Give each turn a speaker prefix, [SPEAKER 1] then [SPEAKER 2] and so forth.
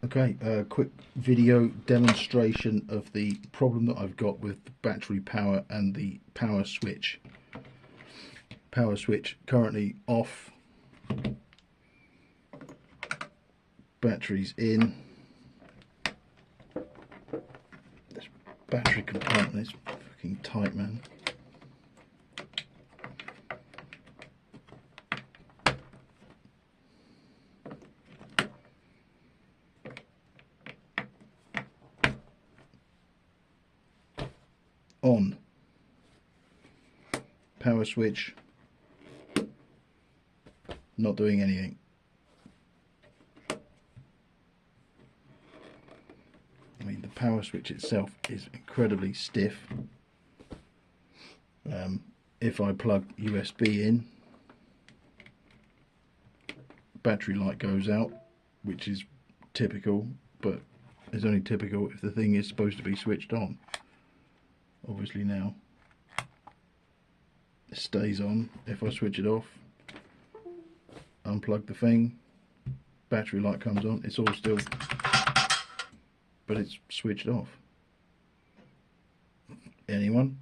[SPEAKER 1] Okay, a quick video demonstration of the problem that I've got with the battery power and the power switch. Power switch currently off, batteries in. This battery compartment is fucking tight, man. On. Power switch not doing anything. I mean, the power switch itself is incredibly stiff. If I plug USB in, battery light goes out, which is typical, but it's only typical if the thing is supposed to be switched on. Obviously now it stays on. If I switch it off, unplug the thing, battery light comes on, it's all still, but it's switched off. Anyone?